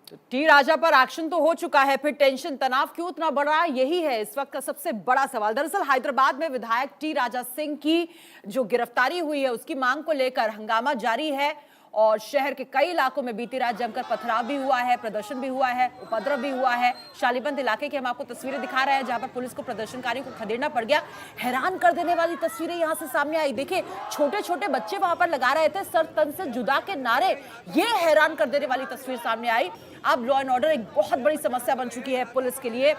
तो टी राजा पर एक्शन तो हो चुका है, फिर टेंशन तनाव क्यों इतना बढ़ रहा है, यही है इस वक्त का सबसे बड़ा सवाल। दरअसल हैदराबाद में विधायक टी राजा सिंह की जो गिरफ्तारी हुई है उसकी मांग को लेकर हंगामा जारी है और शहर के कई इलाकों में बीती रात जमकर पथराव भी हुआ है, प्रदर्शन भी हुआ है, उपद्रव भी हुआ है। शालीबंद इलाके की हम आपको तस्वीरें दिखा रहे हैं जहां पर पुलिस को प्रदर्शनकारियों को खदेड़ना पड़ गया। हैरान कर देने वाली तस्वीरें यहां से सामने आई। देखिए, छोटे छोटे बच्चे वहां पर लगा रहे थे सर तन से जुदा के नारे। ये हैरान कर देने वाली तस्वीर सामने आई। अब लॉ एंड ऑर्डर एक बहुत बड़ी समस्या बन चुकी है पुलिस के लिए।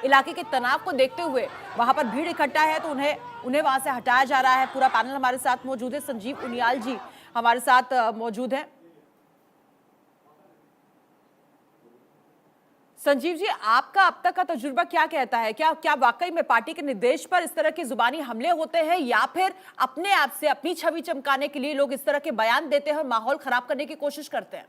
इलाके के तनाव को देखते हुए वहां पर भीड़ इकट्ठा है तो उन्हें वहां से हटाया जा रहा है। पूरा पैनल हमारे साथ मौजूद है। संजीव उनियाल जी हमारे साथ मौजूद है। संजीव जी, आपका अब तक का तजुर्बा क्या कहता है? क्या वाकई में पार्टी के निर्देश पर इस तरह के जुबानी हमले होते हैं या फिर अपने आप से अपनी छवि चमकाने के लिए लोग इस तरह के बयान देते हैं और माहौल खराब करने की कोशिश करते हैं?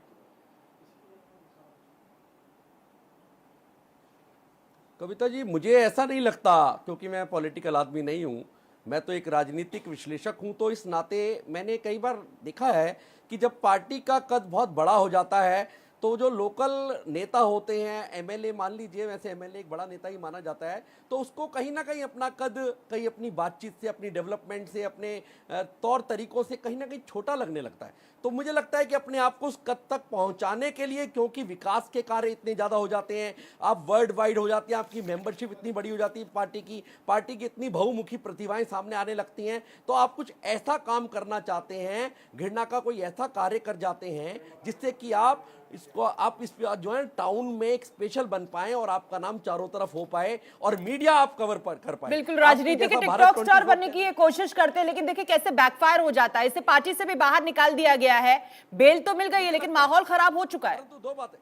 कविता जी, मुझे ऐसा नहीं लगता, क्योंकि मैं पॉलिटिकल आदमी नहीं हूँ, मैं तो एक राजनीतिक विश्लेषक हूँ। तो इस नाते मैंने कई बार देखा है कि जब पार्टी का कद बहुत बड़ा हो जाता है तो जो लोकल नेता होते हैं, एमएलए मान लीजिए, वैसे एमएलए एक बड़ा नेता ही माना जाता है, तो उसको कहीं ना कहीं अपना कद कहीं अपनी बातचीत से, अपनी डेवलपमेंट से, अपने तौर तरीकों से कहीं ना कहीं छोटा लगने लगता है। तो मुझे लगता है कि अपने आप को उस कद तक पहुंचाने के लिए, क्योंकि विकास के कार्य इतने ज़्यादा हो जाते हैं, आप वर्ल्ड वाइड हो जाती हैं, आपकी मेंबरशिप इतनी बड़ी हो जाती है, पार्टी की इतनी बहुमुखी प्रतिभाएं सामने आने लगती हैं, तो आप कुछ ऐसा काम करना चाहते हैं, घृणा का कोई ऐसा कार्य कर जाते हैं जिससे कि आप इस जो है टाउन में एक स्पेशल बन पाए और आपका नाम चारों तरफ हो पाए और मीडिया आप कवर कर पाए। बिल्कुल, राजनीति के टिकटॉक स्टार बनने की ये कोशिश करते हैं, लेकिन देखिए कैसे बैकफायर हो जाता है। इसे पार्टी से भी बाहर निकाल दिया गया है, बेल तो मिल गई है लेकिन माहौल खराब हो चुका है। दो बातें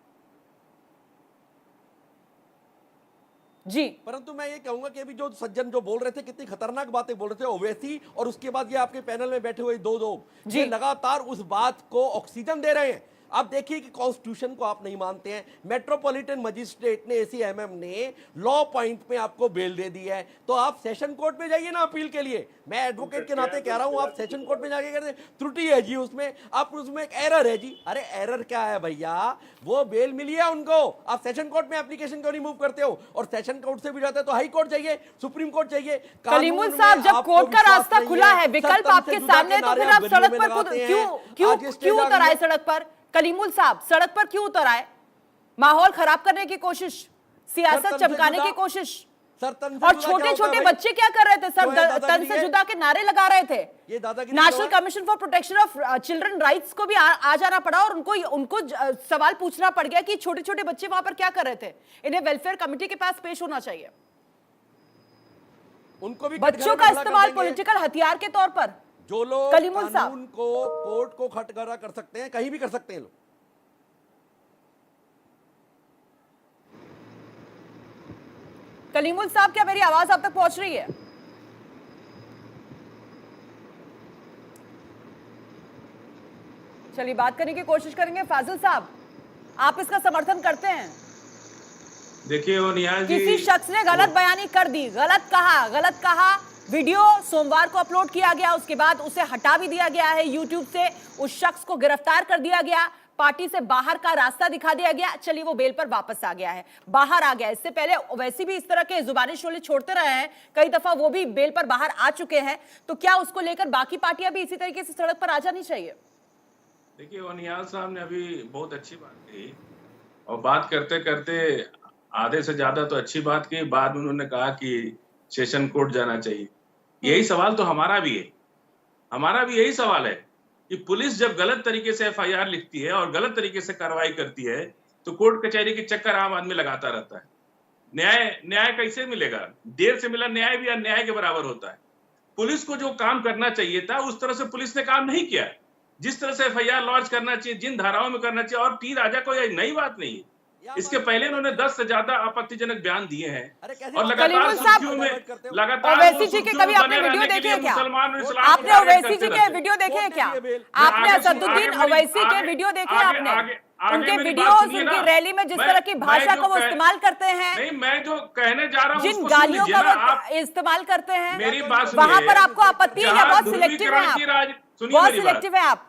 जी, परंतु मैं ये कहूंगा कि अभी जो सज्जन जो बोल रहे थे, कितनी खतरनाक बातें बोल रहे थे ओवैसी, और उसके बाद ये आपके पैनल में बैठे हुए दो लोग ये लगातार उस बात को ऑक्सीजन दे रहे हैं। आप देखिए कि कॉन्स्टिट्यूशन को आप नहीं मानते हैं। मेट्रोपॉलिटन मजिस्ट्रेट ने, एसीएमएम ने लॉ पॉइंट पे आपको बेल दे दी है, तो आप सेशन कोर्ट में जाइए ना अपील के लिए। मैं एडवोकेट के नाते कह रहा हूं, आप सेशन कोर्ट में जाके कहते त्रुटि है जी उसमें, आप उसमें एक एरर है जी। अरे एरर क्या है भैया, वो बेल मिली है उनको, आप सेशन कोर्ट में एप्लीकेशन क्यों नहीं मूव करते हो? और सेशन कोर्ट से भी जाते तो हाई कोर्ट जाइए, सुप्रीम कोर्ट जाइए। कलीमुल साहब, जब कोर्ट का रास्ता खुला है, विकल्प आपके सामने, तो फिर आप सड़क पर क्यों उतर आए? सड़क पर कलीमुल साहब सड़क पर क्यों उतर आए? माहौल खराब करने की कोशिश, सियासत चमकाने की कोशिश। और छोटे छोटे बच्चे क्या कर रहे थे? सर तन से जुदा के नारे लगा रहे थे। National commission for protection of children rights को भी आ जाना पड़ा और उनको सवाल पूछना पड़ गया कि छोटे छोटे बच्चे वहां पर क्या कर रहे थे। इन्हें वेलफेयर कमेटी के पास पेश होना चाहिए। उनको भी बच्चों का इस्तेमाल पॉलिटिकल हथियार के तौर पर, जो लोग कानून को, कोर्ट को खटखरा कर सकते हैं, कहीं भी कर सकते हैं लोग। कलीमुल साहब, क्या मेरी आवाज आप तक पहुंच रही है? चलिए बात करने की कोशिश करेंगे। फाजिल साहब, आप इसका समर्थन करते हैं? देखिए वो निहाल जी, किसी शख्स ने गलत बयानी कर दी, गलत कहा, वीडियो सोमवार को अपलोड किया गया, उसके बाद उसे हटा भी दिया गया है यूट्यूब से, उस शख्स को गिरफ्तार कर दिया गया, पार्टी से बाहर का रास्ता दिखा दिया गया। चलिए वो बेल पर वापस आ गया है, बाहर आ गया। इससे पहले वैसे भी इस तरह के जुबानी शोले छोड़ते रहे हैं, कई दफा वो भी बेल पर बाहर आ चुके हैं। तो क्या उसको लेकर बाकी पार्टियां भी इसी तरीके से सड़क पर आ जानी चाहिए? देखिए वो निहाल साहब ने अभी बहुत अच्छी बात कही और बात करते करते आधे से ज्यादा तो अच्छी बात की, बाद में उन्होंने कहा कि सेशन कोर्ट जाना चाहिए। यही सवाल तो हमारा भी है, हमारा भी यही सवाल है कि पुलिस जब गलत तरीके से एफआईआर लिखती है और गलत तरीके से कार्रवाई करती है तो कोर्ट कचहरी के चक्कर आम आदमी लगाता रहता है। न्याय कैसे मिलेगा? देर से मिला न्याय भी अन्याय के बराबर होता है। पुलिस को जो काम करना चाहिए था उस तरह से पुलिस ने काम नहीं किया। जिस तरह से एफआईआर लॉन्च करना चाहिए, जिन धाराओं में करना चाहिए, और टी राजा को यह नई बात नहीं है, इसके पहले उन्होंने 10 से ज्यादा आपत्तिजनक बयान दिए हैं और लगातार सुर्खियों में ओवैसी जी के कभी आपने वीडियो देखे हैं क्या? आपने ओवैसी जी के वीडियो देखे हैं क्या? आपने असदुद्दीन ओवैसी के वीडियो देखे हैं आपने? उनके वीडियोस, उनकी रैली में जिस तरह की भाषा को वो इस्तेमाल करते हैं, नहीं, मैं जो कहने जा रहा हूँ, जिन गालियों का वो इस्तेमाल करते हैं, मेरी बात वहां पर आपको आपत्ति है या बहुत सिलेक्टिव है आप? बहुत सिलेक्टिव है आप?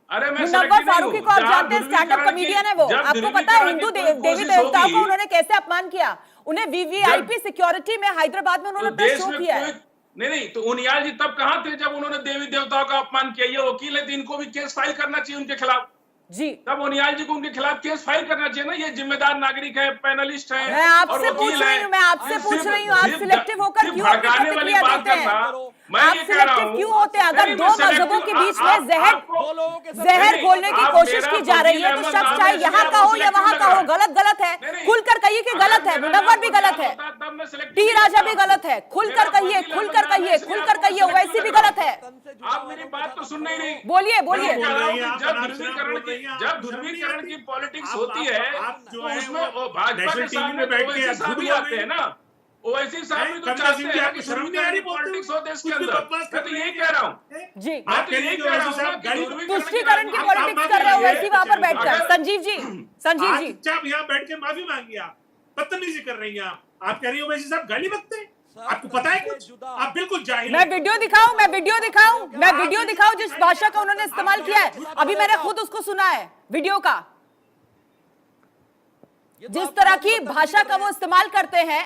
अरे मैं मुनव्वर सेलेक्टिव नहीं फारूकी हूं। को आप जहां जानते हैं, स्टैंड अप ध्रुवीकरण कॉमेडियन है वो। जब आपको पता है ध्रुवीकरण हिंदू की कोई देवी कोशिश देवताओं को होगी, उन्होंने कैसे अपमान किया, उन्हें वीवीआईपी सिक्योरिटी में हैदराबाद में उन्होंने तो अपना देश शो में किया कोई है। नहीं, तो उनियाल जी तब कहां थे जब उन्होंने देवी देवताओं का अपमान किया? ये वकील है तो इनको भी केस फाइल करना चाहिए उनके खिलाफ। जी तब उनियाल जी को उनके खिलाफ केस फाइल करना चाहिए ना। ये जिम्मेदार नागरिक है, पैनलिस्ट है मैं और आपसे पूछ वकील रही है। हूँ, मैं आपसे पूछ रही हूँ, आप सिर्फ सिलेक्टिव होकर सिर्फ क्यों अपनी भड़काने वाली प्रतिक्रिया बात देते हैं? करना। मैं आप ये कह रहा सिलेक्टिव हूं, क्यों होते हैं? अगर नहीं, दो मैं मजहबों selective- के बीच आप- में जहर आपको- जहर नहीं, घोलने की आप कोशिश मेरा की जा रही है, वकील तो अहमद शख्स नाम चाहे है, यहाँ इसलिए का आपको हो या selective वहां लग का रहा हो, है। गलत गलत है। नहीं, खुलकर कहिए कि अगर गलत है, मेरा मुनव्वर नाम भी वकील गलत है, होता, तब मैं selective टी नहीं राजा करता। भी गलत है। खुलकर मेरा कहिए, वकील खुलकर अहमद नाम है, कहिए, इसलिए खुलकर आपको कहिए, मैं वैसी selective भी लग रहा गलत है। हूं। आप मेरी बात तो सुन नहीं रही। बोलिए मैं बोलिए। कह रहा हूं कि आप जब अनाप शनाप ध्रुवीकरण बोल की रही हैं, जब आपको शर्म नहीं ध्रुवीकरण आती? की पॉलिटिक्स आप- होती आप- है आप जो तो है उसमें वो भाजपा नेशनल के टीवी सामने में बैठ के ओवैसी साहब झूठ भी बोल आते रही हैं ना। ओवैसी साहब भी तो कविता चाहते सिंह जी, हैं आपको कि शर्म नहीं आ रही ध्रुवीकरण की बोलते पॉलिटिक्स हुए? हो देश के कुछ भी अंदर। बकवास मैं कर तो रही यही हैं। कह रहा हूँ। जी मैं आप तो कह रही यही हैं कि कह रहा वैसे हूँ ना साहब कि गाड़ी ध्रुवीकरण तुष्टीकरण की आप- पॉलिटिक्स आप- कर रहे हो माफी वैसी वहां पर मांगिए। बैठकर। अगर- संजीव जी, संजीव जी, चुपचाप यहाँ बैठ के माफी मांगिए। आप बदतमीजी कर रही हैं। आप कह रही हो वैसे साहब गाली बकते हैं? आपको पता है कुछ? आप बिल्कुल जाहिल मैं हैं। वीडियो दिखाऊं, मैं वीडियो दिखाऊं, मैं वीडियो दिखाऊं जिस भाषा का उन्होंने इस्तेमाल किया है। अभी मैंने खुद उसको सुना है वीडियो का। जिस तरह की भाषा का वो इस्तेमाल करते हैं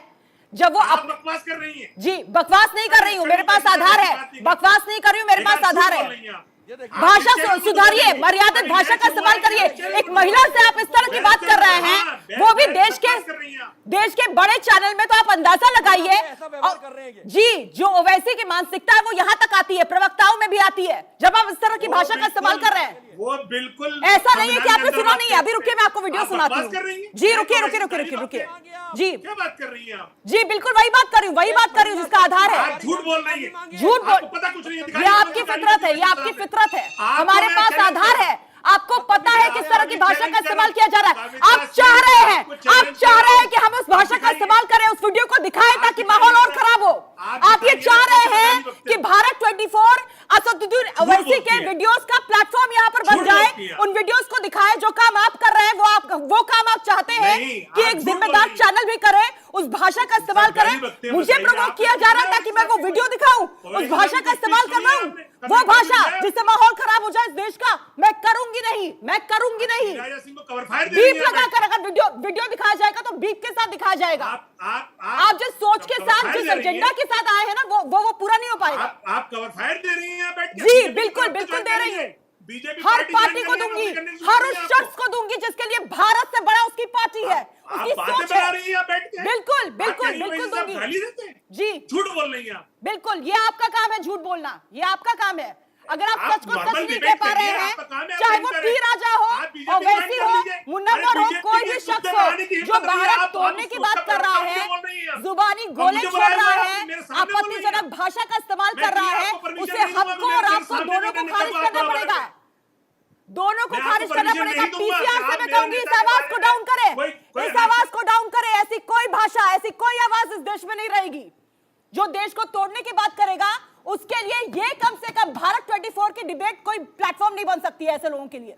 जब वो आप बकवास कर रही हैं। जी बकवास नहीं कर रही हूं, मेरे पास आधार है। बकवास नहीं कर रही हूं, मेरे पास आधार है। भाषा सुधारिए, मर्यादित भाषा का इस्तेमाल करिए। एक महिला से आप इस तरह की बात कर रहे हैं, वो भी देश के बड़े चैनल में, तो आप अंदाजा लगाइए। जी, जो ओवैसी की मानसिकता है वो यहां तक आती है, प्रवक्ताओं में भी आती है जब आप इस तरह की भाषा का इस्तेमाल कर रहे हैं। वो बिल्कुल ऐसा नहीं है कि आपने सुना नहीं है। अभी रुकिए, मैं आपको वीडियो सुनाती बकवास कर रही हूँ। हैं? जी रुकिए रुकिए रुकिए रुकिए रुकिए। जी क्या बात कर रही हैं आप? जी बिल्कुल वही बात कर रही हूँ, वही बात कर रही हूँ जिसका आधार है। आप झूठ बोल रही हैं। झूठ बोल, आपको पता कुछ नहीं है। ये आपकी फितरत है, ये आपकी फितरत है। हमारे पास आधार है, आपको पता है किस तरह की भाषा का इस्तेमाल किया जा रहा है। आप चाह रहे हैं कि हम उस भाषा का इस्तेमाल करें, उस वीडियो को दिखाएं ताकि माहौल और खराब हो। आप ये चाह रहे हैं कि भारत 24 असदुद्दीन ओवैसी के वीडियोस का प्लेटफॉर्म यहाँ पर बन जाए, उन वीडियोस को दिखाएं। जो काम आप कर रहे हैं वो काम आप चाहते हैं कि एक जिम्मेदार चैनल भी करे, उस भाषा का इस्तेमाल करें। मुझे प्रमोट किया जा रहा था कि मैं वो वीडियो दिखाऊं, उस भाषा का इस्तेमाल करवाऊं। वो भाषा जिससे माहौल खराब हो जाए इस देश का, मैं करूंगी नहीं, मैं करूंगी नहीं। राजा सिंह को कवर फायर दे रही बीप हैं। लगाकर अगर वीडियो दिखाया जाएगा तो बीप के साथ दिखाया जाएगा। आप जिस सोच के साथ, जिस एजेंडा के साथ आए हैं ना, वो पूरा नहीं हो पाएगा। आप कवर फायर दे रही हैं बैठ के? जी बिल्कुल बिल्कुल दे रही हूँ। बीजेपी हर पार्टी को दूंगी, हर उस शख्स को दूंगी जिसके लिए भारत से बड़ा उसकी पार्टी है, उसकी बातें सोच बना है। रही हैं बैठ के? बिल्कुल बिल्कुल आप कह रही हैं बिल्कुल वैसे दूंगी। सब गाली देते हैं? जी झूठ बोल रही हैं आप। बिल्कुल, ये आपका काम है झूठ बोलना, ये आपका काम है। अगर आप आप सच को सच normal नहीं debate कह पा रहे करिए, हैं, आपका काम है, आप चाहे नहीं वो करें। टी राजा हो, आप BJP ओवैसी ज्वाइन कर हो, लीजिए। मुनव्वर अरे हो, BJP कोई के भी मुद्दे शख्स बनाने की हो हिम्मत जो नहीं है, भारत आप तोड़ने की बात उसको कर रहा क्यों है, बोल रही हैं? जुबानी अब गोले मुझे छोड़ बुलाया रहा हुआ है, है, मेरे सामने बोल रही हैं। आपत्तिजनक भाषा का इस्तेमाल मैं कर रहा है, आपको permission उसे नहीं दूंगा, हमको मेरे और आपको सामने दोनों को करने खारिज का करना बात पड़ेगा। है। दोनों को मैं आपको खारिज करना permission पड़ेगा। नहीं दूंगा पीसीआर कि से आप मैं मेरे कहूंगी इस नेता आवाज के को बारे डाउन में करें, कोई इस आवाज को डाउन करें। ऐसी कोई भाषा, ऐसी कोई आवाज इस देश में नहीं रहेगी जो देश को तोड़ने की बात करेगा। उसके लिए ये कम से कम भारत 24 की डिबेट कोई प्लेटफॉर्म नहीं बन सकती है, ऐसे लोगों के लिए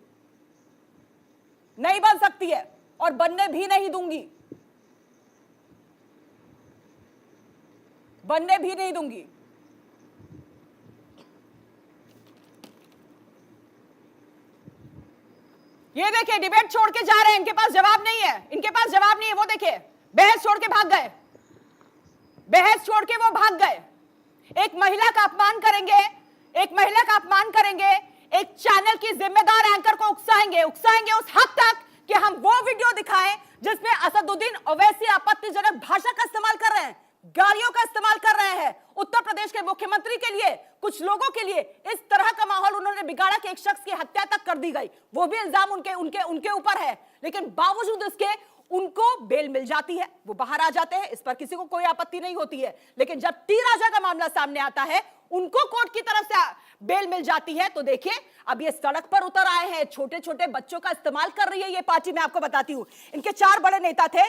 नहीं बन सकती है और बनने भी नहीं दूंगी, बनने भी नहीं दूंगी। ये देखिए डिबेट छोड़ के जा रहे हैं, इनके पास जवाब नहीं है, इनके पास जवाब नहीं है। वो देखिए बहस छोड़ के भाग गए, बहस छोड़ के वो भाग गए। एक महिला का अपमान करेंगे, एक महिला का अपमान करेंगे, एक चैनल की जिम्मेदार एंकर को उकसाएंगे उस हद तक कि हम वो वीडियो दिखाएं जिसमें असदुद्दीन ओवैसी आपत्तिजनक भाषा का इस्तेमाल कर रहे हैं, गालियों का इस्तेमाल कर रहे हैं। उत्तर प्रदेश के मुख्यमंत्री के लिए, कुछ लोगों के लिए इस तरह का माहौल उन्होंने बिगाड़ा कि एक शख्स की हत्या तक कर दी गई। वो भी इल्जाम उनके ऊपर है, लेकिन बावजूद इसके उनको बेल मिल जाती है, वो बाहर आ जाते हैं। इस पर किसी को कोई आपत्ति नहीं होती है। लेकिन जब टी राजा का मामला सामने आता है, उनको कोर्ट की तरफ से बेल मिल जाती है। तो देखिए अब ये सड़क पर उतर आए हैं, छोटे छोटे बच्चों का इस्तेमाल कर रही है ये पार्टी। मैं आपको बताती हूं, इनके 4 बड़े नेता थे।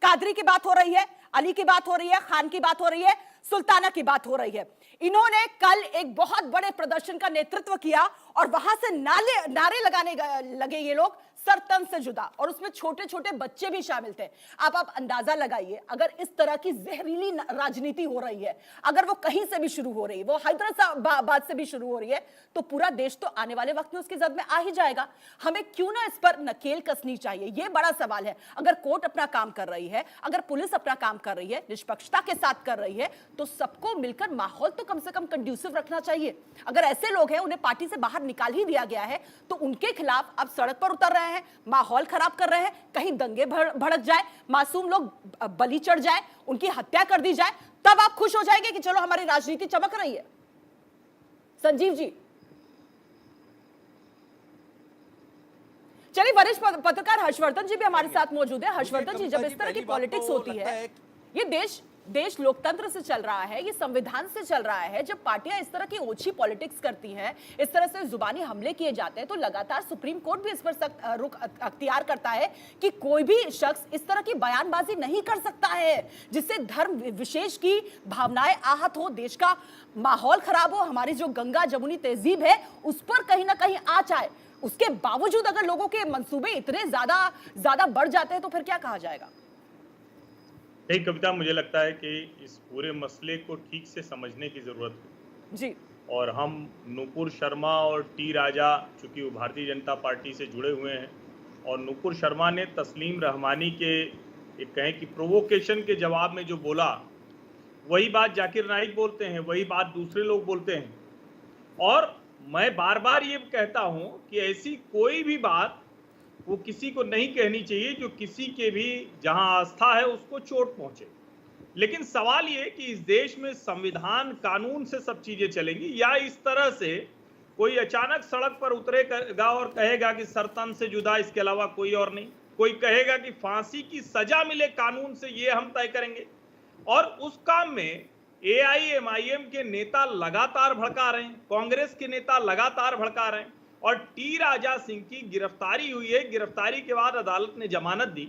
कादरी की बात हो रही है, अली की बात हो रही है, खान की बात हो रही है, सुल्ताना की बात हो रही है। इन्होंने कल एक बहुत बड़े प्रदर्शन का नेतृत्व किया और वहां से नारे लगाने लगे ये लोग, सरतन से जुदा, और उसमें छोटे छोटे बच्चे भी शामिल थे। आप अंदाजा लगाइए, अगर इस तरह की जहरीली राजनीति हो रही है, अगर वो कहीं से भी शुरू हो रही है, वो हैदराबाद से भी शुरू हो रही है, तो पूरा देश तो आने वाले वक्त में उसकी जद में आ ही जाएगा। हमें क्यों ना इस पर नकेल कसनी चाहिए, ये बड़ा सवाल है। अगर कोर्ट अपना काम कर रही है, अगर पुलिस अपना काम कर रही है, निष्पक्षता के साथ कर रही है, तो सबको मिलकर माहौल तो कम से कम कंड्यूसिव रखना चाहिए। अगर ऐसे लोग हैं, उन्हें पार्टी से बाहर निकाल ही दिया गया है, तो उनके खिलाफ अब सड़क पर उतर रहे हैं, माहौल खराब कर रहे हैं, कहीं दंगे भड़क जाए, मासूम लोग बलि चढ़ जाए, उनकी हत्या कर दी जाए, तब आप खुश हो जाएंगे कि चलो हमारी राजनीति चमक रही है। संजीव जी, चलिए, वरिष्ठ पत्रकार हर्षवर्धन जी भी हमारे साथ मौजूद है। हर्षवर्धन जी, जब इस तरह की पॉलिटिक्स होती है, ये देश लोकतंत्र से चल रहा है, ये संविधान से चल रहा है, जब पार्टियां इस तरह की ओछी पॉलिटिक्स करती हैं, इस तरह से जुबानी हमले किए जाते हैं, तो लगातार सुप्रीम कोर्ट भी इस पर सख्त रुख अख्तियार करता है कि कोई भी शख्स इस तरह की बयानबाजी नहीं कर सकता है जिससे धर्म विशेष की भावनाएं आहत हो, देश का माहौल खराब हो, हमारी जो गंगा जमुनी तहजीब है उस पर कहीं ना कहीं आँच आए। उसके बावजूद अगर लोगों के मंसूबे इतने ज्यादा बढ़ जाते हैं, तो फिर क्या कहा जाएगा? नहीं कविता, मुझे लगता है कि इस पूरे मसले को ठीक से समझने की जरूरत है जी। और हम नुपुर शर्मा और टी राजा, चूंकि वो भारतीय जनता पार्टी से जुड़े हुए हैं, और नुपुर शर्मा ने तस्लीम रहमानी के एक कहें कि प्रोवोकेशन के जवाब में जो बोला, वही बात जाकिर नाइक बोलते हैं, वही बात दूसरे लोग बोलते हैं। और मैं बार बार ये कहता हूं कि ऐसी कोई भी बात वो किसी को नहीं कहनी चाहिए जो किसी के भी जहां आस्था है उसको चोट पहुंचे। लेकिन सवाल ये कि इस देश में संविधान कानून से सब चीजें चलेंगी, या इस तरह से कोई अचानक सड़क पर उतरेगा और कहेगा कि सरतन से जुदा इसके अलावा कोई और नहीं, कोई कहेगा कि फांसी की सजा मिले कानून से, ये हम तय करेंगे। और उस काम में AIMIM के नेता लगातार भड़का रहे हैं, कांग्रेस के नेता लगातार भड़का रहे हैं, और टी राजा सिंह की गिरफ्तारी हुई है। गिरफ्तारी के बाद अदालत ने जमानत दी।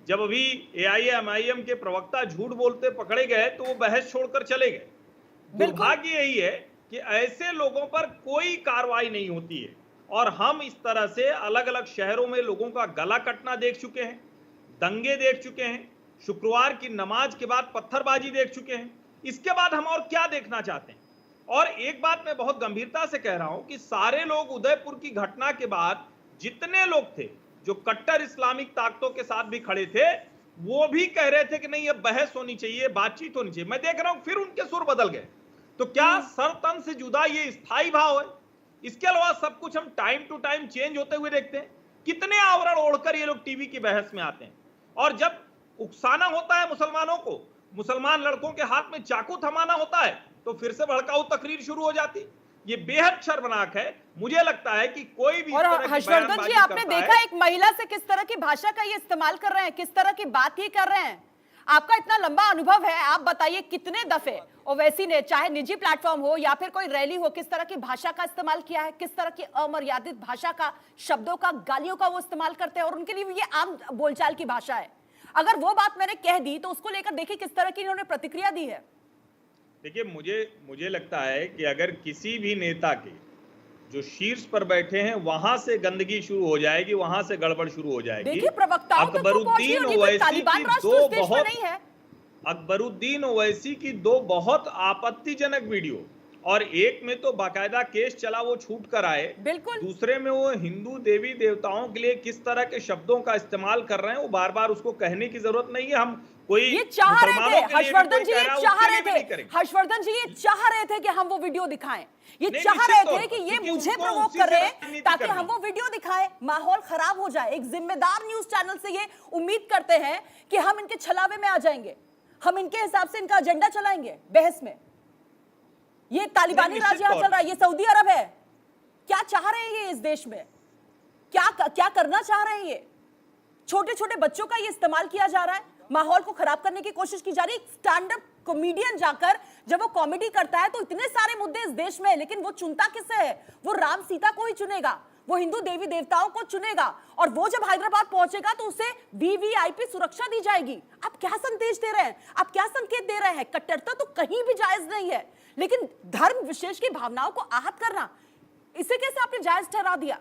जब अभी AIMIM के प्रवक्ता झूठ बोलते पकड़े गए तो वो बहस छोड़कर चले गए। दुर्भाग्य यही है कि ऐसे लोगों पर कोई कार्रवाई नहीं होती है, और हम इस तरह से अलग अलग शहरों में लोगों का गला कटना देख चुके हैं, दंगे देख चुके हैं, शुक्रवार की नमाज के बाद पत्थरबाजी देख चुके हैं। इसके बाद हम और क्या देखना चाहते हैं? और एक बात मैं बहुत गंभीरता से कह रहा हूं कि सारे लोग उदयपुर की घटना के बाद जितने लोग थे जो कट्टर इस्लामिक ताकतों के साथ भी खड़े थे, वो भी कह रहे थे कि नहीं, अब बहस होनी चाहिए, बातचीत होनी चाहिए। मैं देख रहा हूं फिर उनके सुर बदल गए। तो क्या सरतन से जुदा ये स्थायी भाव है? इसके अलावा सब कुछ हम टाइम टू टाइम चेंज होते हुए देखते हैं। कितने आवरण ओढ़कर ये लोग टीवी की बहस में आते हैं, और जब उकसाना होता है मुसलमानों को, मुसलमान लड़कों के हाथ में चाकू थमाना होता है, तो फिर से भड़काऊ तकरीर शुरू हो जाती। ये बेहद शर्मनाक है। मुझे लगता है कि कोई भी, और हर्षवर्धन जी, आपने देखा एक महिला से किस तरह की भाषा का ये इस्तेमाल कर रहे हैं, किस तरह की बात ये कर रहे हैं। आपका इतना लंबा अनुभव है, आप बताइए कितने दफे ओवैसी ने, चाहे निजी प्लेटफॉर्म हो या फिर कोई रैली हो, किस तरह की भाषा का इस्तेमाल किया है, किस तरह की अमर्यादित भाषा का, शब्दों का, गालियों का वो इस्तेमाल करते हैं, और उनके लिए ये आम बोलचाल की भाषा है। अगर वो बात मैंने कह दी तो उसको लेकर देखिए किस तरह की इन्होंने प्रतिक्रिया दी है। देखिए, मुझे लगता है कि अगर किसी भी नेता के जो शीर्ष पर बैठे हैं वहां से गंदगी शुरू हो जाएगी, वहां से गड़बड़ शुरू हो जाएगी। देखिए, प्रवक्ताओं तक तो पहुंची होगी, कोई तालिबान राष्ट्र उस देश में नहीं है। अकबरुद्दीन ओवैसी की दो बहुत आपत्तिजनक वीडियो, और एक में तो बाकायदा केस चला, वो छूट कर आए, बिल्कुल। दूसरे में वो हिंदू देवी देवताओं के लिए किस तरह के शब्दों का इस्तेमाल कर रहे हैं, वो बार बार उसको कहने की जरूरत नहीं है। हम कोई ये चाह रहे थे, हर्षवर्धन जी, ये चाह रहे थे, हर्षवर्धन जी, ये चाह रहे थे कि हम वो वीडियो दिखाएं, ये चाह रहे थे कि ये मुझे प्रवोक कर रहे हैं ताकि हम वो वीडियो दिखाएं, माहौल खराब हो जाए। एक जिम्मेदार न्यूज चैनल से ये उम्मीद करते हैं कि हम इनके छलावे में आ जाएंगे, हम इनके हिसाब से इनका एजेंडा चलाएंगे बहस में। ये तालिबानी राज यहां चल रहा है, ये सऊदी अरब है। क्या चाह रहे हैं ये इस देश में? क्या करना चाह रहे हैं ये? छोटे छोटे बच्चों का ये इस्तेमाल किया जा रहा है, माहौल को खराब करने की कोशिश की जा रही है। स्टैंड अप कॉमेडियन जाकर जब वो कॉमेडी करता है तो इतने सारे मुद्दे इस देश में है, लेकिन वो चुनता किसे है? वो राम सीता को ही चुनेगा, वो हिंदू देवी देवताओं को चुनेगा, और वो जब हैदराबाद पहुंचेगा तो उसे वीवीआईपी सुरक्षा दी जाएगी। आप क्या संदेश दे रहे हैं? आप क्या संकेत दे रहे हैं? कट्टरता तो कहीं भी जायज नहीं है, लेकिन धर्म विशेष की भावनाओं को आहत करना, इसे कैसे आपने जायज ठहरा दिया?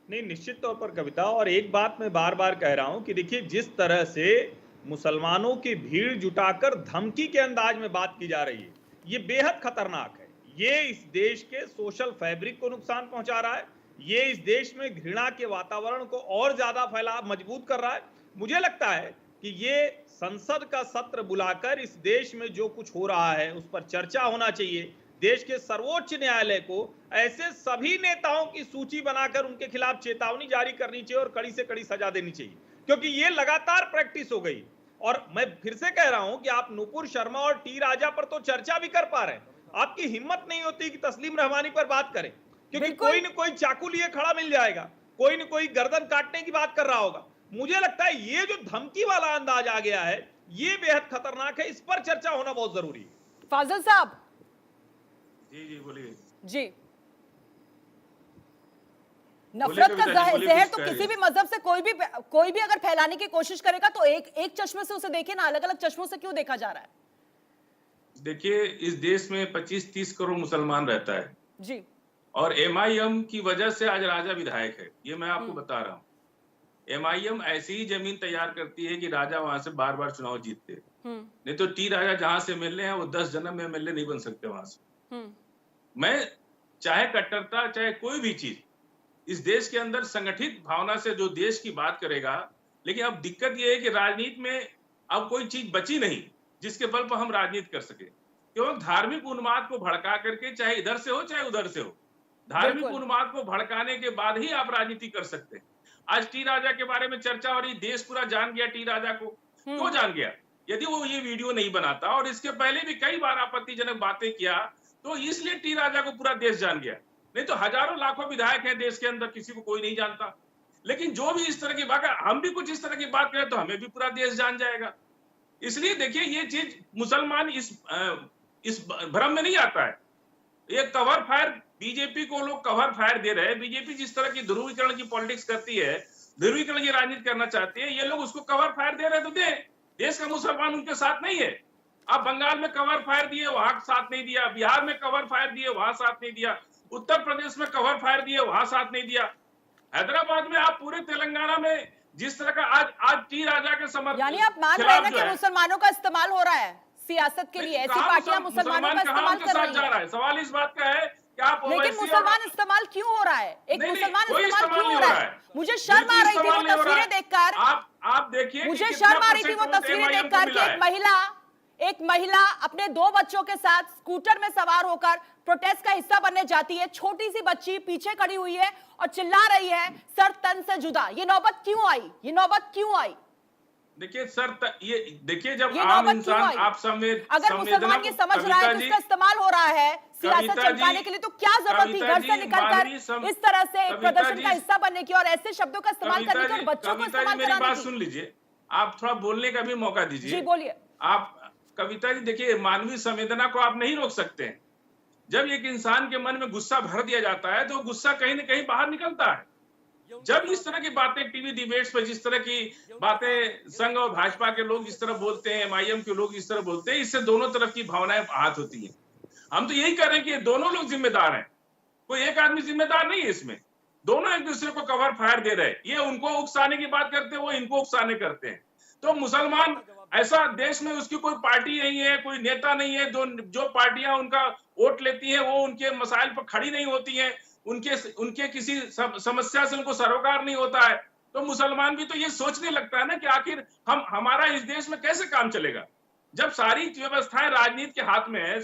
नहीं, निश्चित तौर पर कविता, और एक बात मैं बार बार कह रहा हूं कि देखिए, जिस तरह से मुसलमानों की भीड़ जुटाकर धमकी के अंदाज में बात की जा रही है, ये बेहद खतरनाक है। ये इस देश के सोशल फैब्रिक को नुकसान पहुंचा रहा है, ये इस देश में घृणा के वातावरण को और ज्यादा मजबूत कर रहा है। मुझे लगता है कि ये संसद का सत्र बुलाकर इस देश में जो कुछ हो रहा है उस पर चर्चा होना चाहिए। देश के सर्वोच्च न्यायालय को ऐसे सभी नेताओं की सूची बनाकर उनके खिलाफ चेतावनी जारी करनी चाहिए और कड़ी से कड़ी सजा देनी चाहिए, क्योंकि ये लगातार प्रैक्टिस हो गई। और मैं फिर से कह रहा हूं कि आप नुपुर शर्मा और टी राजा पर तो चर्चा भी कर पा रहे हैं, आपकी हिम्मत नहीं होती कि तस्लीम रहमानी पर बात करें, क्योंकि कोई न कोई चाकू लिए खड़ा मिल जाएगा, कोई न कोई गर्दन काटने की बात कर रहा होगा। मुझे लगता है ये जो धमकी वाला अंदाज आ गया है ये बेहद खतरनाक है, इस पर चर्चा होना बहुत जरूरी है। फाजिल साहब। जी बोलिए। जी, नफरत का जहर तो किसी भी मजहब से कोई भी अगर फैलाने की कोशिश करेगा तो एक चश्मे से उसे देखे ना, अलग अलग चश्मों से क्यों देखा जा रहा है? देखिए, इस देश में 25-30 करोड़ मुसलमान रहता है जी, और MIM की वजह से आज राजा विधायक है, ये मैं आपको बता रहा हूँ। MIM ऐसी ही जमीन तैयार करती है कि राजा वहां से बार बार चुनाव जीतते, नहीं तो टी राजा जहां से मिल रहे हैं वो 10 जन्म में MLA नहीं बन सकते वहां से। मैं चाहे कट्टरता चाहे कोई भी चीज इस देश के अंदर संगठित भावना से जो देश की बात करेगा, लेकिन अब दिक्कत यह है कि राजनीति में अब कोई चीज बची नहीं जिसके बल पर हम राजनीति कर सके, क्योंकि धार्मिक उन्माद को भड़का करके, चाहे इधर से हो चाहे उधर से हो, धार्मिक उन्माद को भड़काने के बाद ही आप राजनीति कर सकते हैं। आज टी राजा के बारे में चर्चा हो रही, देश पूरा जान गया टी राजा को। क्यों जान गया? यदि वो ये वीडियो नहीं बनाता और इसके पहले भी कई बार आपत्तिजनक बातें किया तो इसलिए टी राजा को पूरा देश जान गया, नहीं तो हजारों लाखों विधायक हैं देश के अंदर, किसी को कोई नहीं जानता। लेकिन जो भी इस तरह की बात, हम भी कुछ इस तरह की बात करें तो हमें भी पूरा देश जान जाएगा। इसलिए देखिए, ये चीज मुसलमान इस भ्रम में नहीं आता है। ये कवर फायर, बीजेपी को लोग कवर फायर दे रहे हैं। बीजेपी जिस तरह की ध्रुवीकरण की पॉलिटिक्स करती है, ध्रुवीकरण की राजनीति करना चाहती है, ये लोग उसको कवर फायर दे रहे हैं तो दे। देश का मुसलमान उनके साथ नहीं है। आप बंगाल में कवर फायर दिए, वहां साथ नहीं दिया, बिहार में कवर फायर दिए, वहां साथ नहीं दिया, उत्तर प्रदेश में कवर फायर दिए, वहां साथ नहीं दिया, हैदराबाद में, आप पूरे तेलंगाना में जिस तरह का आज टी राजा के समर्थन, यानी आप मान रहे हैं कि मुसलमानों का इस्तेमाल हो रहा है सियासत के लिए, ऐसी पार्टियां मुसलमानों का इस्तेमाल कर रही हैं। सवाल इस बात का है कि आप, लेकिन मुसलमान इस्तेमाल क्यों हो रहा है? एक मुसलमान इस्तेमाल क्यों हो रहा है? मुझे शर्म आ रही थी वो तस्वीरें देखकर, आप देखिए, मुझे शर्म आ रही थी वो तस्वीरें देखकर कि एक महिला अपने 2 बच्चों के साथ स्कूटर में सवार होकर प्रोटेस्ट का हिस्सा बनने जाती है। छोटी सी बच्ची पीछे खड़ी हुई है और चिल्ला रही है सर तन से जुदा। ये नौबत क्यों आई? ये नौबत क्यों आई? देखिए ये देखिए, जब आम इंसान आप समेत, अगर मुसलमान ये समझ रहा है कि इसका इस्तेमाल हो रहा है सियासत चमकाने के लिए, तो क्या जरूरत थी घर से निकलकर इस तरह से एक प्रदर्शन का हिस्सा बनने की और ऐसे शब्दों का इस्तेमाल करने की और बच्चों को इस्तेमाल कराने की? मेरी बात सुन लीजिए, आप थोड़ा बोलने का भी मौका दीजिए। जी बोलिए। आप कविता जी, देखिए, मानवीय संवेदना को आप नहीं रोक सकते हैं। जब एक इंसान के मन में गुस्सा भर दिया जाता है तो गुस्सा कहीं न कहीं बाहर निकलता है। जब इस तरह की बातें टीवी डिबेट्स पर, जिस तरह की बातें संघ और भाजपा के लोग जिस तरह बोलते हैं, MIM के लोग जिस तरह बोलते हैं, इससे दोनों तरफ की भावनाएं आहत होती हैं। हम तो यही कह रहे हैं कि ये दोनों लोग जिम्मेदार हैं, कोई एक आदमी जिम्मेदार नहीं है इसमें। दोनों एक दूसरे को कवर फायर दे रहे हैं। ये उनको उकसाने की बात करते हैं, वो इनको उकसाने करते हैं। तो मुसलमान, ऐसा देश में उसकी कोई पार्टी नहीं है, कोई नेता नहीं है, जो पार्टियां उनका वोट लेती हैं वो उनके मसाइल पर खड़ी नहीं होती हैं, उनके किसी समस्या से उनको सरोकार नहीं होता है। तो मुसलमान भी तो ये सोचने लगता है ना कि आखिर हमारा इस देश में कैसे काम चलेगा, जब सारी व्यवस्थाएं राजनीति के हाथ में है।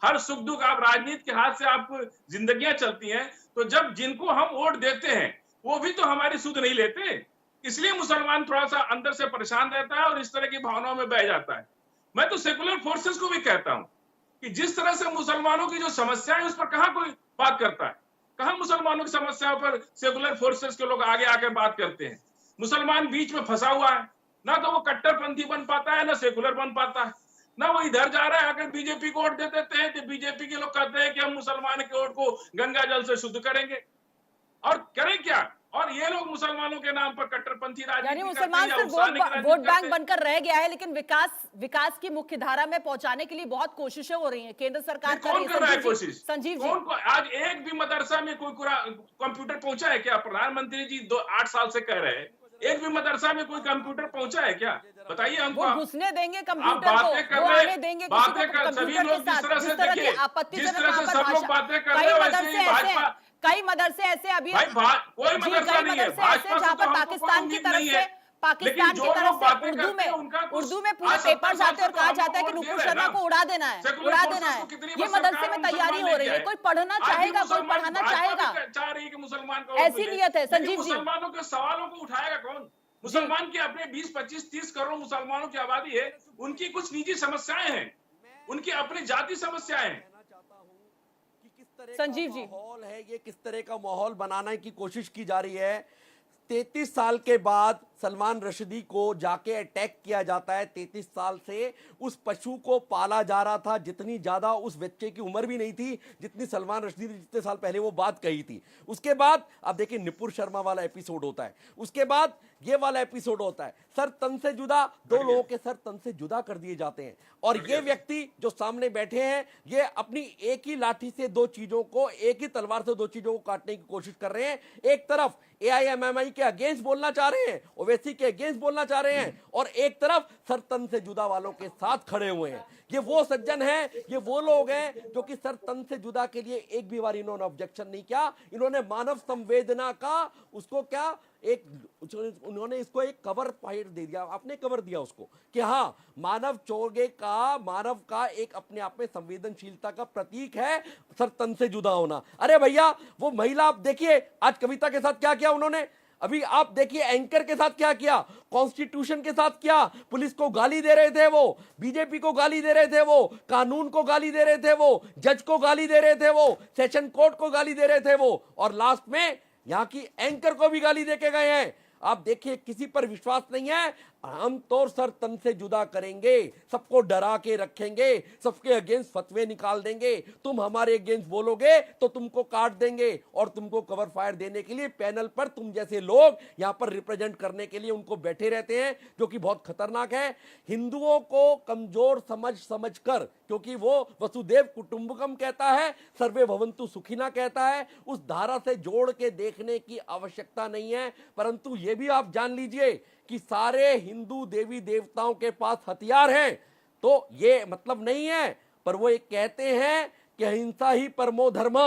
हर सुख दुख आप राजनीति के हाथ से आपको जिंदगियां चलती हैं। तो जब जिनको हम वोट देते हैं वो भी तो हमारी सुध नहीं लेते, इसलिए मुसलमान थोड़ा सा अंदर से परेशान रहता है और इस तरह की भावनाओं में बह जाता है। मैं तो सेकुलर फोर्सेस को भी कहता हूं कि जिस तरह से मुसलमानों की जो समस्या है उस पर कहां कोई बात करता है, कहां मुसलमानों की समस्याओं पर सेकुलर फोर्सेस के लोग आगे आकर बात करते हैं। मुसलमान बीच में फंसा हुआ है, ना तो वो कट्टरपंथी बन पाता है, ना सेकुलर बन पाता है, ना वो इधर जा रहा है। अगर बीजेपी को वोट दे देते हैं तो बीजेपी के लोग कहते हैं कि हम मुसलमान के वोट को गंगा जल से शुद्ध करेंगे। और करें क्या? और ये लोग मुसलमानों के नाम पर कट्टरपंथी यानी राजनीति मुसलमान करते हैं, सिर्फ उकसाने की राजनीति वोट बैंक करते हैं। बनकर रह गया है, लेकिन विकास की मुख्य धारा में पहुंचाने के लिए बहुत कोशिशें हो रही हैं, केंद्र सरकार कर रही कौन कर रहा है संजीव जी, कोशिश? संजीव जी। कौन को आज एक भी मदरसा में कोई कंप्यूटर पहुंचा है क्या? प्रधानमंत्री जी 8 साल से कह रहे हैं, एक भी मदरसा में कोई कंप्यूटर पहुंचा है क्या? बताइए हमको। वो घुसने देंगे आप कंप्यूटर बातें को, कर वो रहे आने देंगे बातें किसी को कर सभी कंप्यूटर लोग के जिस साथ? तरह जिस से तरह की देखिए, जिस आपत्तिजनक तरह वहां से पर सब लोग भाषा, बातें कर रहे हैं वैसे ही भाजपा कई मदरसे ऐसे अभी भाई कोई जी, मदरसा कई नहीं है मदरसे ऐसे भाजपा से जहां तो पर हमको कोई पाकिस्तान की उम्मीद तरफ नहीं से है। पाकिस्तान लेकिन की जो तरफ लोग से बातें उर्दू करते में हैं उनका कुछ उर्दू में पूरे आज पेपर्स 70 आते हैं और साल कहा से जाता है कि तो नुपुर हमको शर्मा वोट को उड़ा देना है, सेकुलर उड़ा फोर्सेस देना को है। कितनी ये बार मदरसे सरकार में तैयारी मुसलमान हो रही है, लेके कोई पढ़ना आज भी चाहेगा, कोई मुसलमान पढ़ाना भाजपा चाहेगा, भी चाह रही है कि मुसलमान को वोट ऐसी मिले। नियत है। लेकिन संजीव जी, मुसलमानों के सवालों को उठाएगा कौन? मुसलमान की अपने 20, 25, 30 करोड़ मुसलमानों की आबादी है, उनकी कुछ निजी समस्याएं हैं, उनकी अपनी जाति समस्याएं हैं। संजीव जी, माहौल है ये, किस तरह का माहौल बनाने की कोशिश की जा रही है। 33 साल के बाद सलमान रश्दी को जाके अटैक किया जाता है। 33 साल से उस पशु को पाला जा रहा था, जितनी ज्यादा उस बच्चे की उम्र भी नहीं थी जितनी सलमान रश्दी ने जितने साल पहले वो बात कही थी। उसके बाद अब देखिए नुपुर शर्मा वाला एपिसोड होता है, उसके बाद ये वाला एपिसोड होता है, सर तन से जुदा, दो लोगों के सर तन से जुदा कर दिए जाते हैं। और ये व्यक्ति जो सामने बैठे हैं, ये अपनी एक ही लाठी से दो चीजों को, एक ही तलवार से दो चीजों को काटने की कोशिश कर रहे हैं। एक तरफ AIMMI के अगेंस्ट बोलना चाह रहे हैं, ओवैसी के अगेंस्ट बोलना चाह रहे हैं, और एक तरफ सर तन से जुदा वालों के साथ खड़े हुए हैं। ये वो सज्जन हैं, ये वो लोग हैं जो कि सर तन से जुदा के लिए एक भी बार इन्होंने ऑब्जेक्शन नहीं किया। इन्होंने मानव संवेदना का उसको क्या एक उन्होंने इसको एक कवर फाइट दे दिया, आपने कवर दिया उसको कि हाँ मानव चोगे का, मानव का एक अपने आप में संवेदनशीलता का प्रतीक है सर तन से जुदा होना। अरे भैया वो महिला आप देखिए आज कविता के साथ क्या किया उन्होंने, अभी आप देखिए एंकर के साथ क्या किया, कॉन्स्टिट्यूशन के साथ क्या, पुलिस को गाली दे रहे थे वो, बीजेपी को गाली दे रहे थे वो, कानून को गाली दे रहे थे वो, जज को गाली दे रहे थे वो, सेशन कोर्ट को गाली दे रहे थे वो, और लास्ट में यहां की एंकर को भी गाली देके गए हैं। आप देखिए किसी पर विश्वास नहीं है, हम तो सर तन से जुदा करेंगे, सबको डरा के रखेंगे, सबके अगेंस्ट फतवे निकाल देंगे, तुम हमारे अगेंस्ट बोलोगे तो तुमको काट देंगे, और तुमको कवर फायर देने के लिए पैनल पर तुम जैसे लोग यहां पर रिप्रेजेंट करने के लिए उनको बैठे रहते हैं, जो कि बहुत खतरनाक है। हिंदुओं को कमजोर समझ कर, क्योंकि वो वसुदेव कुटुंबकम कहता है, सर्वे भवन्तु सुखिना कहता है, उस धारा से जोड़ के देखने की आवश्यकता नहीं है। परंतु ये भी आप जान लीजिए कि सारे हिंदू देवी देवताओं के पास हथियार हैं, तो ये मतलब नहीं है, पर वो एक कहते हैं कि अहिंसा ही परमो धर्म,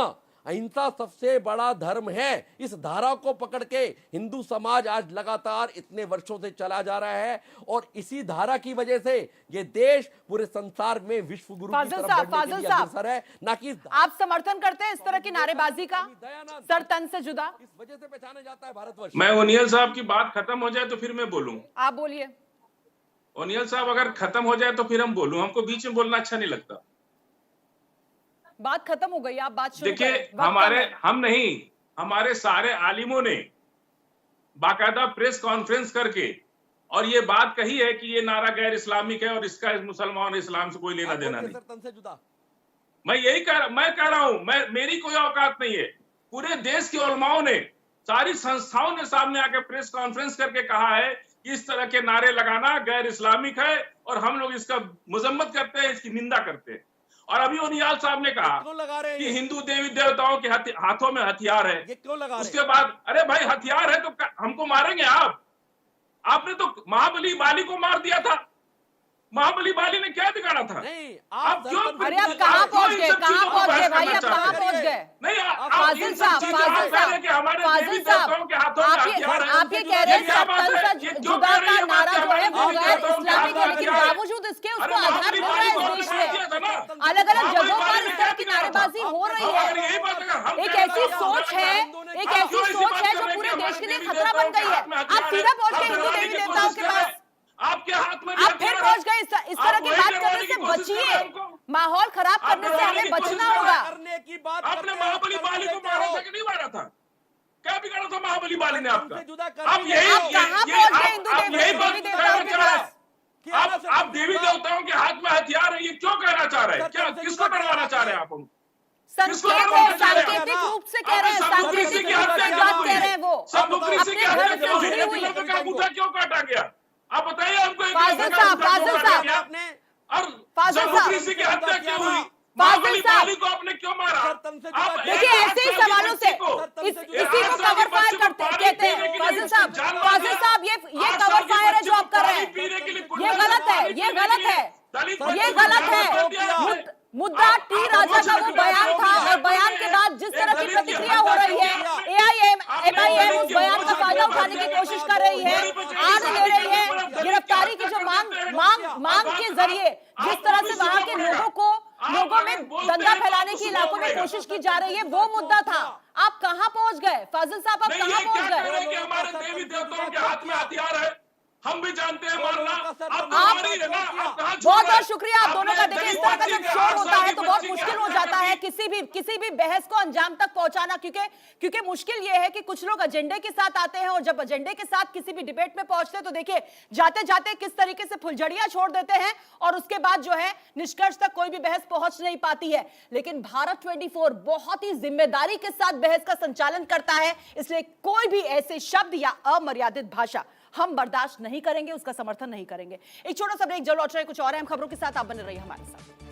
अहिंसा सबसे बड़ा धर्म है। इस धारा को पकड़ के हिंदू समाज आज लगातार इतने वर्षों से चला जा रहा है, और इसी धारा की वजह से ये देश पूरे संसार में विश्व गुरु की तरफ बढ़ने के लिए अग्रसर है, ना कि आप समर्थन करते हैं इस तरह की नारेबाजी का, सर तन से जुदा? इस वजह से पहचाना जाता है भारतवर्ष। मैं ओनियल साहब की बात खत्म हो जाए तो फिर मैं बोलूं। आप बोलिए। ओनियल साहब अगर खत्म हो जाए तो फिर हम बोलूं, हमको बीच में बोलना अच्छा नहीं लगता। बात खत्म हो गई, आप बात शुरू देखिए करें। हमारे सारे आलिमों ने बाकायदा प्रेस कॉन्फ्रेंस करके और ये बात कही है कि ये नारा गैर इस्लामिक है और इसका मुसलमान इस्लाम से कोई लेना देना नहीं। मैं कह रहा हूं, मेरी कोई औकात नहीं है। पूरे देश के उलमाओं ने, सारी संस्थाओं ने सामने आकर प्रेस कॉन्फ्रेंस करके कहा है कि इस तरह के नारे लगाना गैर इस्लामिक है, और हम लोग इसका मजम्मत करते हैं, इसकी निंदा करते हैं। और अभी ओनियाल साहब ने कहा कि हिंदू देवी देवताओं के हाथों में हथियार है, ये क्यों लगा रहे? उसके बाद अरे भाई हथियार है तो हमको मारेंगे आप? आपने तो महाबली बाली को मार दिया था, महाबली बाली ने क्या बिगाड़ा था? नहीं, आप क्यों, अरे आप कहां पहुंच गए, कहां पहुंच गए भाई, आप कहां पहुंच गए? नहीं फाजिल साहब, आप ये कह रहे हैं सर तन से जुदा का नारा जो है वो गैर इस्लामिक है, लेकिन बावजूद इसके उसको आधार मिल रहा है इस देश में। अलग अलग जगहों पर इस तरह की नारेबाजी हो रही है। एक ऐसी सोच है जो पूरे देश के लिए खतरा बन गई है। आप सीधा पहुंच गए हिंदू देवी देवताओं के पास, आपके हाथ में, आप फिर पहुंच गए। इस तरह की बात करने से बचिए, माहौल खराब करने से हमें बचना होगा। आपने महाबली बाली को मारा था कि नहीं मारा था? क्या बिगाड़ा था महाबली बाली ने आपका? आप कहां पहुंच गए हिंदू देवी देवताओं के पास? आप देवी देवताओं के हाथ में हथियार है, ये क्यों कहना चाह रहे हैं? क्या किसको डरवाना चाह रहे हैं आप? सांकेतिक रूप से कह रहे हैं, सांकेतिक रूप से बात कह रहे हैं वो। सब मुखरी अपने सिंह घर हत्या से क्यों जुड़ी हुई? हुई। का मुद्दा क्यों काटा गया? आप बताइए हमको। फाजिल साहब, और फाजिल सब साहब, मुखरी सिंह की हत्या क्यों हुई? फाजिल महाबली साहब, बाली को आपने क्यों मारा? आप देखिए ऐसे ही सवालों से इसी को कवर फायर करते कहते हैं। फाजिल साहब ये कवर फायर है जो आप कर रहे हैं, ये गलत है, ये गलत है, ये गलत है। मुद्दा टी राजा का वो बयान था और बयान के बाद जिस तरह की प्रतिक्रिया हो रही है, एआईएम उस बयान का फायदा उठाने की कोशिश कर रही है, आड़ ले रही है। गिरफ्तारी की जो मांग के जरिए जिस तरह से वहां के लोगों में दंगा फैलाने की इलाकों में कोशिश की जा रही है, वो मुद्दा था। आप कहां पहुंच गए फाजिल साहब, आप कहां पहुंच गए? हमारे देवी देवताओं के हाथ में हथियार है, हम भी जानते हैं मारना। आप बहुत बहुत शुक्रिया आप दोनों का। देखिए इस तरह का जब शोर होता है तो बहुत मुश्किल हो जाता है किसी भी बहस को अंजाम तक पहुंचाना, क्योंकि मुश्किल ये है कि कुछ लोग एजेंडे के साथ आते हैं और जब एजेंडे के साथ किसी भी डिबेट में पहुंचते हैं तो देखिए जाते जाते किस तरीके से फुलझड़ियां छोड़ देते हैं और उसके बाद जो है निष्कर्ष तक कोई भी बहस पहुंच नहीं पाती है। लेकिन भारत 24 बहुत ही जिम्मेदारी के साथ बहस का संचालन करता है, इसलिए कोई भी ऐसे शब्द या अमर्यादित भाषा हम बर्दाश्त नहीं करेंगे, उसका समर्थन नहीं करेंगे। एक छोटा सा ब्रेक, जब लौट रहे कुछ और अहम खबरों के साथ, आप बने रहिए हमारे साथ।